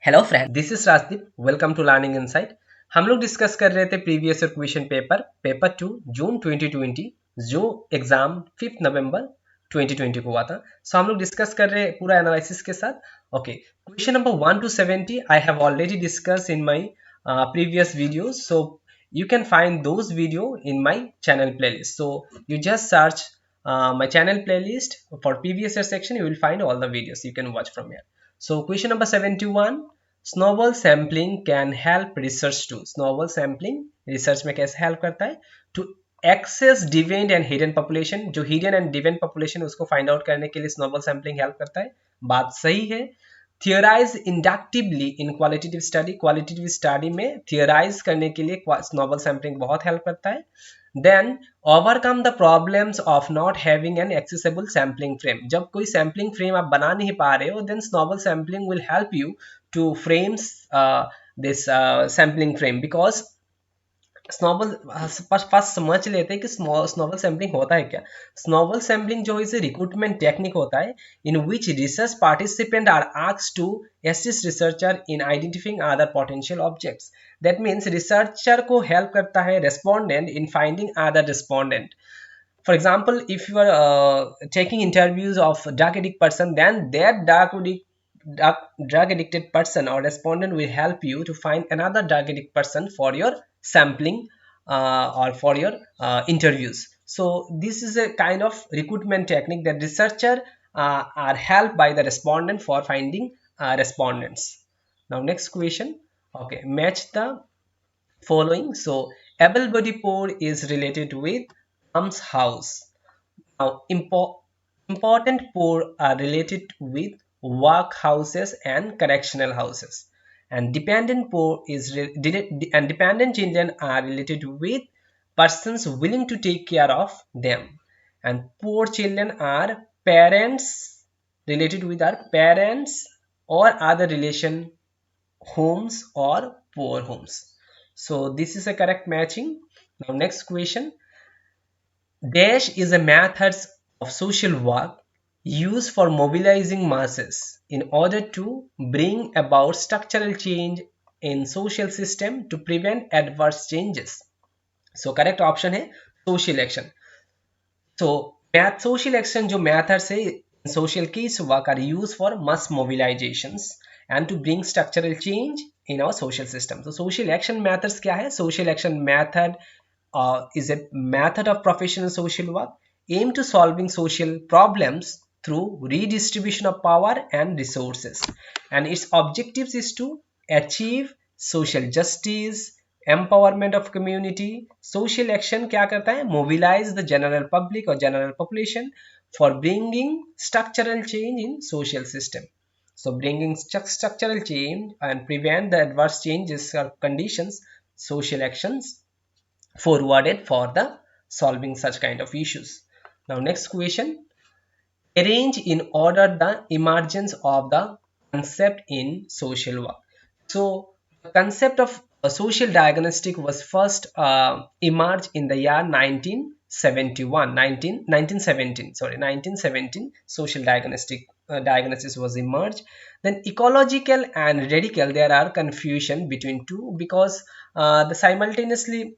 Hello friend, this is Rajdeep. Welcome to learning insight. हम लोग discuss कर रहे थे previous year question paper 2 June 2020, जो एग्जाम 5 नवंबर 2020 को हुआ था। सो हम लोग डिस्कस कर रहे हैं पूरा एनालिसिस के साथ। Okay, question number 1 to 70 I have already discuss in my previous videos, so you can find those video in my channel playlist. So you just search my channel playlist for previous year section. You will find all the videos you can watch from here. So question number 71, snowball sampling can help research to. snowball sampling research में कैसे help करता है? To access deviant and hidden population. जो hidden and deviant population उसको find out करने के लिए snowball sampling help करता है। बात सही है। थियराइज इंडक्टिवली इन क्वालिटेटिव स्टडी में थियराइज करने के लिए नॉवल सैम्पलिंग बहुत हेल्प करता है। Then overcome the problems of not having an accessible sampling frame. जब कोई सैम्पलिंग फ्रेम आप बना नहीं पा रहे हो, then novel sampling will help you to frames this sampling frame, because snowball first समझ लेते हैं कि स्नोबल सैम्पलिंग होता है क्या। स्नोबल सैम्पलिंग जो इसे रिक्रूटमेंट टेक्निक होता है, in which research participant are asked to assist researcher in identifying other potential objects. That means researcher को हेल्प करता है respondent in finding other respondent. For example, if you are taking interviews of drug addict person, then that drug addicted person or respondent will help you to find another drug addict person for your sampling or for your interviews. So this is a kind of recruitment technique that researcher are helped by the respondent for finding respondents. Now next question. Okay, match the following. So able body pore is related with Mum's house. Now important pore are related with workhouses and correctional houses, and dependent pore is and dependent children are related with persons willing to take care of them, and poor children are parents related with our parents or other relation homes or poor homes. So this is a correct matching. Now next question. Dash is a method of social work used for mobilizing masses in order to bring about structural change in social system to prevent adverse changes. So correct option है social action. So social action जो methods है social case work are used for mass mobilizations and to bring structural change in our social system. So social action methods क्या है? Social action method is a method of professional social work aimed to solving social problems through redistribution of power and resources, and its objectives is to achieve social justice, empowerment of community. Social action क्या करता है? Mobilize the general public or general population for bringing structural change in social system. So bringing structural change and prevent the adverse changes or conditions, social actions forwarded for the solving such kind of issues. Now next question. Arrange in order the emergence of the concept in social work. So the concept of a social diagnostic was first emerged in the year 1917. Social diagnosis was emerged. Then ecological and radical, there are confusion between two, because the simultaneously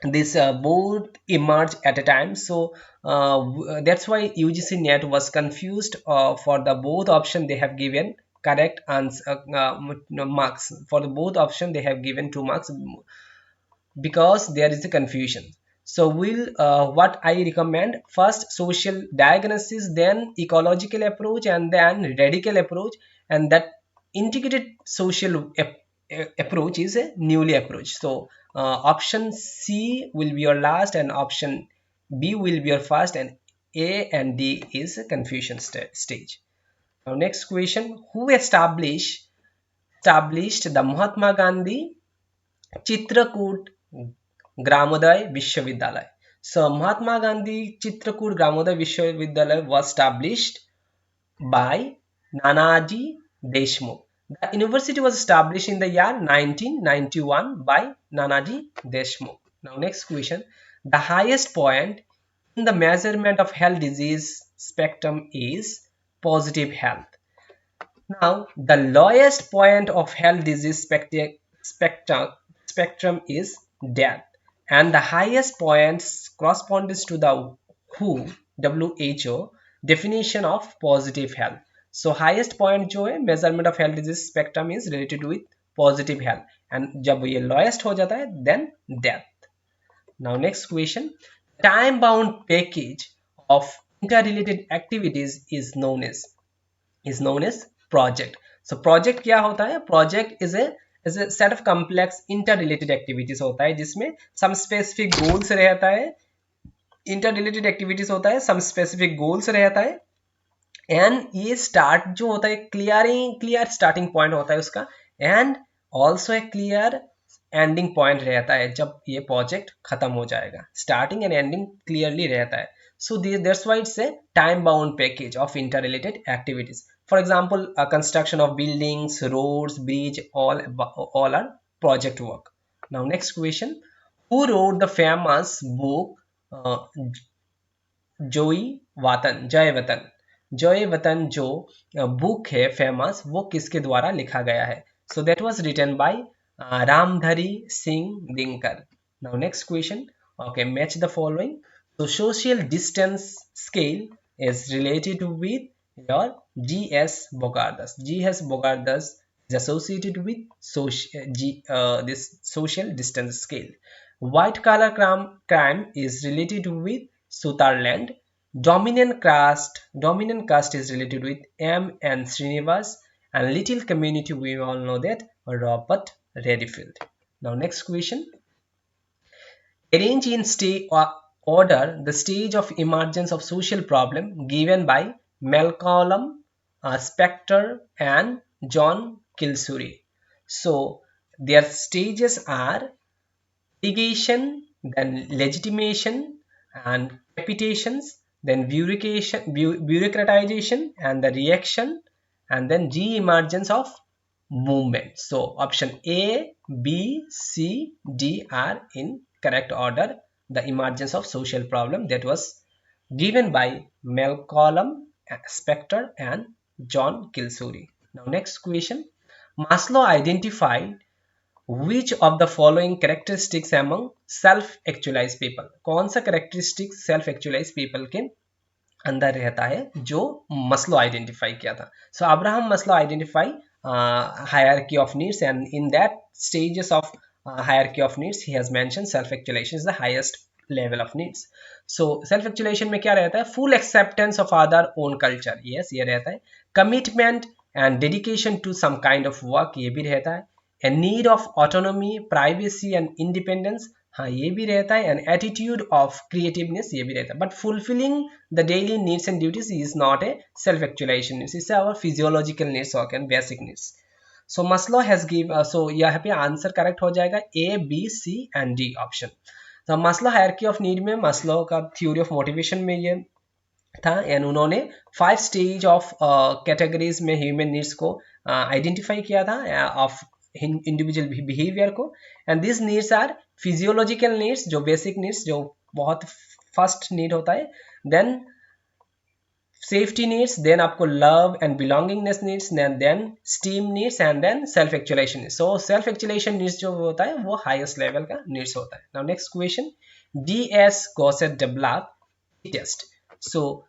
this both emerge at a time. So that's why UGC net was confused for the both option. They have given correct answer, marks for the both option. They have given 2 marks because there is a confusion. So we'll what I recommend, first social diagnosis, then ecological approach, and then radical approach, and that integrated social approach is a newly approach. So option C will be your last and option B will be your first, and A and D is a confusion stage. Now next question. Who established the Mahatma Gandhi Chitrakoot Gramodaya Vishwavidyalaya? So Mahatma Gandhi Chitrakoot Gramodaya Vishwavidyalaya was established by Nanaji Deshmukh. The university was established in the year 1991 by Nanaji Deshmukh. Now next question. The highest point in the measurement of health disease spectrum is positive health. Now, the lowest point of health disease spectrum is death, and the highest points corresponds to the WHO definition of positive health. So highest point जो है measurement of health disease spectrum is related with positive health, and जब ये lowest हो जाता है then death. Now next question, time bound package of interrelated activities is known as project. So project क्या होता है? Project is a set of complex interrelated activities होता है जिसमें some specific goals रहता है, interrelated activities होता है, some specific goals रहता है, एंड ये स्टार्ट जो होता है क्लियर स्टार्टिंग पॉइंट होता है उसका, एंड ऑल्सो एक क्लियर एंडिंग पॉइंट रहता है जब ये प्रोजेक्ट खत्म हो जाएगा, स्टार्टिंग एंड एंडिंग क्लियरली रहता है. So that's why it's a time bound package of interrelated activities. For example construction of buildings, roads, bridge, all are project work. Now next question, who wrote the famous book जय वतन जो book है famous, वो किसके द्वारा लिखा गया है? So that was written by Ramdhari Singh Dinkar. Now next question, okay, match the following. So social distance scale is related with your G.S. Bogardas. G.S. Bogardas is associated with this social distance scale. White collar crime is related with Sutherland. Dominant caste is related with M. N. Srinivas, and little community, we all know that, Robert Redfield. Now next question, arrange in order the stage of emergence of social problem given by Malcolm Spector and John Kilsuri. So their stages are litigation, then legitimation and capitations, then bureaucratization and the reaction, and then emergence of movement. So option A, B, C, D are in correct order. The emergence of social problem that was given by Malcolm Spector and John Kilsuri. Now next question, Maslow identified which of the following characteristics among self actualized people? कौन सा characteristic self actualized people के अंदर रहता है जो मस्लो identify किया था? So Abraham Maslow identify hierarchy of needs, and in that stages of hierarchy of needs he has mentioned self actualization is the highest level of needs. So self actualization में क्या रहता है? full acceptance of other own culture, yes ये रहता है. commitment and dedication to some kind of work, ये भी रहता है. a need of autonomy, privacy and independence, हाँ ये भी रहता है. एन एटीट्यूड ऑफ क्रिएटिवनेस, ये भी रहता है. But fulfilling the daily needs and duties is not a self actualisation needs, इससे आवर फिजियोलॉजिकल नीड्स और basic needs. So Maslow has give, so यहाँ पे आंसर करेक्ट हो जाएगा A, B, C and D option. तो Maslow hierarchy of need में मस्लो का theory of motivation में ये था, एंड उन्होंने 5 स्टेज ऑफ कैटेगरीज में ह्यूमन नीड्स को आइडेंटिफाई किया था ऑफ इंडिविजुअल बिहेवियर को. And this needs are physiological needs, जो बेसिक नीड्स, जो बहुत फर्स्ट नीड होता है. देन सेफ्टी नीड्स, देन आपको love and belongingness needs, then esteem needs, and then self actualisation needs. So self actualisation needs जो होता है वो हाईएस्ट लेवल का नीड्स होता है. Now next question, DS Gossett developed test. So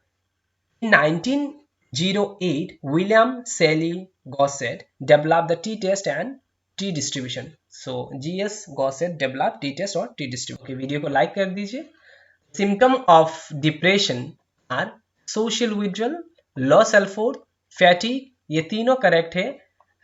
in 1908 William Shelley Gossett developed the t-test and t-distribution. So GS Gossett developed t-test और t-distribution. Okay, video को like कर दीजिए. Symptom of depression are social withdrawal, low self-worth, fatigue, ये तीनों correct है.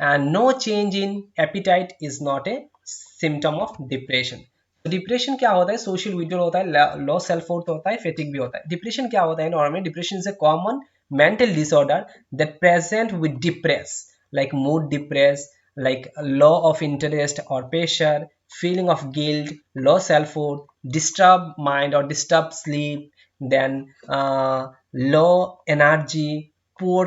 and no change in appetite is not a symptom of depression. Depression क्या होता है? सोशल विड्रॉल होता है, लो सेल्फ वर्थ होता है, फेटिक भी होता है. डिप्रेशन क्या होता है? Normally depression is a common mental disorder that present with depress, like mood depress, like low of interest or pressure, feeling of guilt, low self-worth, disturbed mind or disturbed sleep, then low energy, poor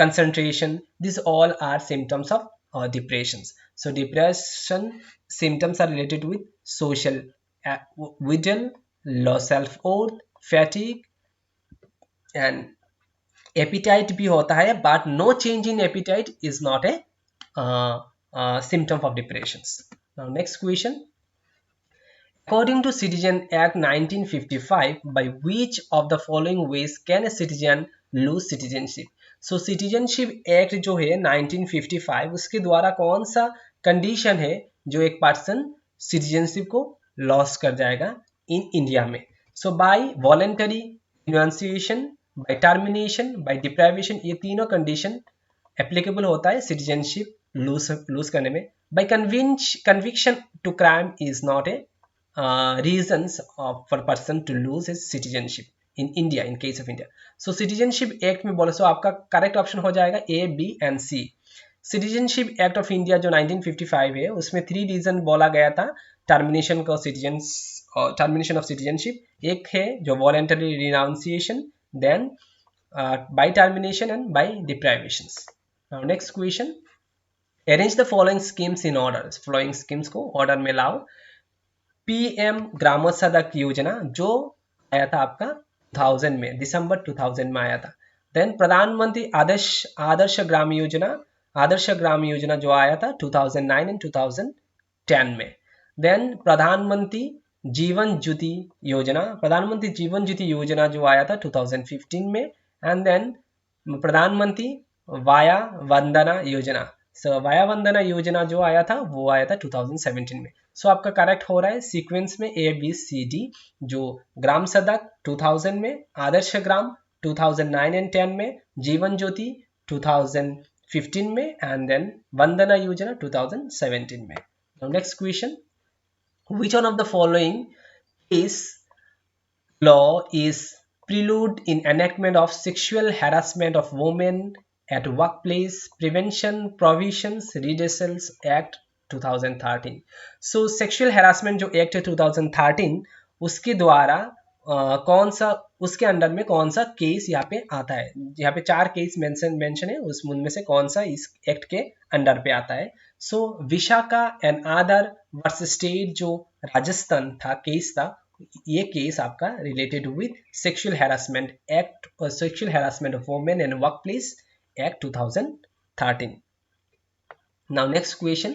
concentration. These all are symptoms of depressions. So depression symptoms are related with social withdrawal, low self-worth, fatigue, and appetite भी होता है, but no change in appetite is not a symptom of depressions. Now next question. According to Citizen Act 1955, by which of the following ways can a citizen lose citizenship? So citizenship act जो है 1955 उसके द्वारा कौन सा condition है जो एक person citizenship को लॉस कर जाएगा इन इंडिया में? So by voluntary renunciation, by termination, by deprivation, ये तीनों कंडीशन एप्लीकेबल होता है सिटीजनशिप लूज करने में. By conviction to crime is not a reasons for person to lose his citizenship in India in case of India. So citizenship act में बोले, so आपका correct option हो जाएगा A, B and C. Citizenship act of India जो 1955 है उसमें 3 reason बोला गया था टर्मिनेशन को टर्मिनेशन ऑफ सिटीजनशिप. एक है जो voluntary renunciation, then by termination and by deprivations. Now next question. Arrange the following schemes in order. Following schemes को ऑर्डर में लाओ. पीएम ग्राम सड़क योजना जो आया था आपका 2000 में, दिसंबर 2000 में आया था. देन प्रधानमंत्री आदर्श ग्राम योजना जो आया था 2009 एंड 2010 में. देन प्रधानमंत्री जीवन ज्योति योजना जो आया था 2015 में. एंड देन प्रधानमंत्री वाया वंदना योजना. सो वाया वंदना योजना जो आया था वो आया था 2017 में. सो आपका करेक्ट हो रहा है सीक्वेंस में A, B, C, D. जो ग्राम सड़क 2000 में, आदर्श ग्राम 2009 एंड 10 में, जीवन ज्योति 2015 में एंड देन वंदना योजना 2017 में. Now next question. Which one of the following is law is prelude in enactment of sexual harassment of women at workplace prevention provisions redressals act 2013. So sexual harassment जो act है 2013 उसके द्वारा कौन सा, उसके under में कौन सा केस यहाँ पे आता है? यहाँ पे 4 केस मेंशन है, उनमें से कौन सा इस एक्ट के अंडर पे आता है? So Vishakha and other versus state जो राजस्थान था केस था, ये केस आपका related with sexual harassment act और sexual harassment of women in workplace act 2013. Now next question.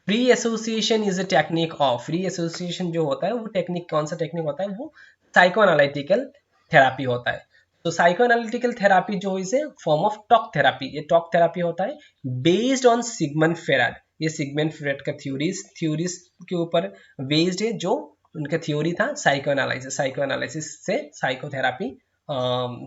Free association is a technique of. Free association जो होता है वो टेक्निक, कौन सा टेक्निक होता है? वो साइको एनालिटिकल थेरापी होता है. तो साइको एनालिटिकल थेरापी जो is a form of talk therapy. ये टॉक थेरापी होता है बेस्ड ऑन सिगमंड फ्रॉइड. ये सिगमंड फ्रॉइड का थ्योरीज के ऊपर बेस्ड है, जो उनका थ्योरी था साइको एनालिसिस से साइकोथेरापी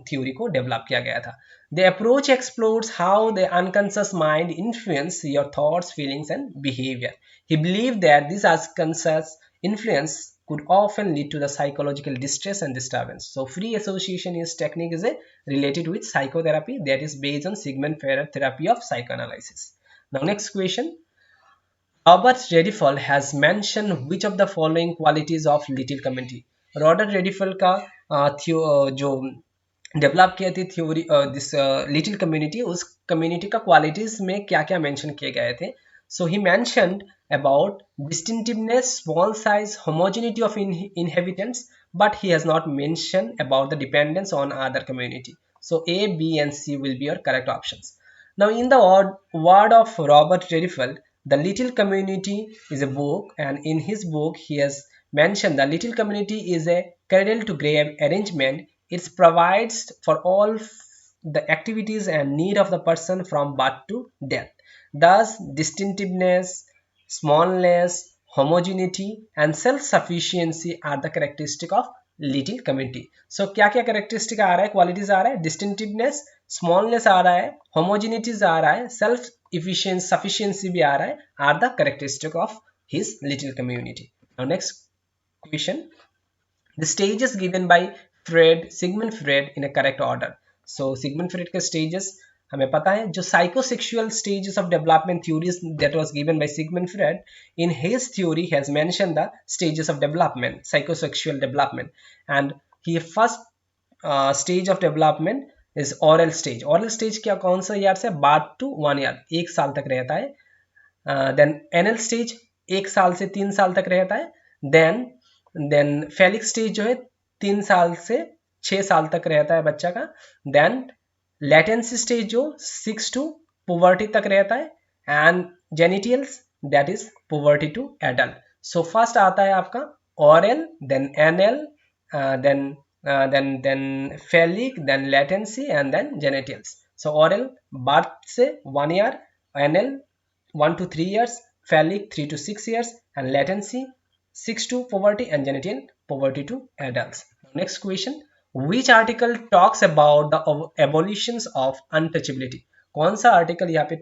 थ्योरी को डेवलप किया गया था. The approach explores how the unconscious mind influences your thoughts, feelings, and behavior. He believed that this unconscious influence could often lead to the psychological distress and disturbance. So, free association technique is related with psychotherapy that is based on Sigmund Freud therapy of psychoanalysis. Now, next question. Robert Redifall has mentioned which of the following qualities of little community. Robert Redifall का जो develop किए थे theory this little community, उस community का qualities में क्या क्या mention किए गए थे? So he mentioned about distinctiveness, small size, homogeneity of inhabitants, but he has not mentioned about the dependence on other community. So A, B and C will be your correct options. Now in the word of Robert Redifall, The Little Community is a book, and in his book he has mentioned the little community is a cradle to grave arrangement. It provides for all the activities and need of the person from birth to death. Thus, distinctiveness, smallness, homogeneity, and self-sufficiency are the characteristic of little community. So, क्या क्या characteristic आ रहा है, qualities आ रहा है? Distinctiveness, smallness आ रहा है, homogenities आ रहा है, self-sufficiency भी आ रहा है, are the characteristic of his little community. Now, next question. The stages given by Sigmund Freud in a correct order. So Sigmund Freud के stages हमें पता है. जो psychosexual stages of development theories that was given by Sigmund Freud, in his theory he has mentioned the stages of development, psychosexual development, and he first stage of development is oral stage. Oral stage क्या कौन सा year से? birth to 1 year, 1 साल तक रहता है. Then anal stage 1 साल से 3 साल तक रहता है. Then phallic stage जो है 3 साल से 6 साल तक रहता है बच्चा का. देन लेटेंसी स्टेज जो 6 टू पुबर्टी तक रहता है, and genitals that is puberty to adult. So first आता है आपका oral, then anal, then phallic, then latency and then genitals. So oral birth से 1 year, anal 1 to 3 years, phallic 3 to 6 years, and latency 6 to puberty, and genital puberty to adults. Next question, which article talks about the abolitions of untouchability? कौन सा article यहाँ पे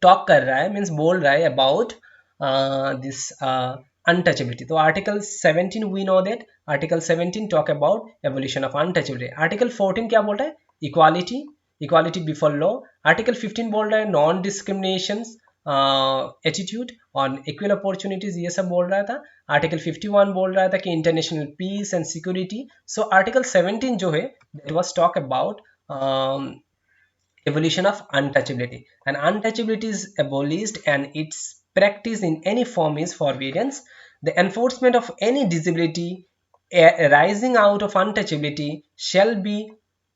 talk कर रहा है, means बोल रहा है अबाउट दिस untouchability? तो article 17 we know that article 17 talk about evolution of untouchability. Article 14 क्या बोल रहा है? Equality, equality before law. Article 15 बोल रहा है non discrimination attitude on equal opportunities, ये सब बोल रहा था. आर्टिकल 51 बोल रहा था कि international peace and security. So article 17 जो है that was talk about evolution of untouchability, and untouchability is abolished and its practice in any form is forbiddance. The enforcement of any disability arising out of untouchability shall be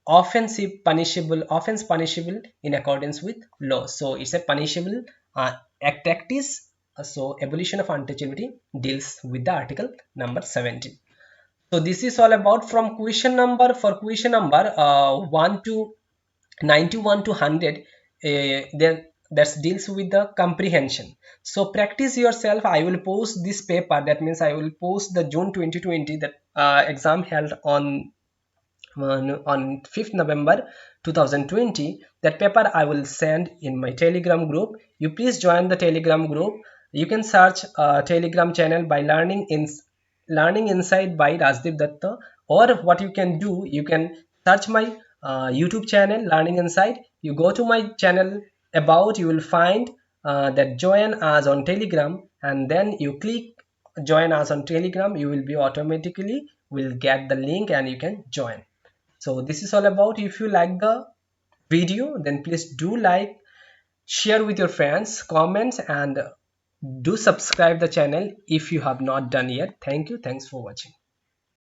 offense punishable in accordance with law. So it's a punishable practice. So evolution of untouchability deals with the article number 17. So this is all about from question number 1 to 91 to 100. Then that deals with the comprehension. So practice yourself. I will post this paper, that means I will post the June 2020 that exam held on 5th November 2020. That paper I will send in my Telegram group. You please join the Telegram group. You can search Telegram channel by Learning Inside by Rajdeep Datta, or what you can do, you can search my YouTube channel Learning Inside. You go to my channel about, you will find that join us on Telegram, and then you click join us on Telegram. You will be automatically will get the link and you can join. So this is all about. If you like the video, then please do like, share with your friends, comments, and do subscribe the channel if you have not done yet. Thank you. Thanks for watching.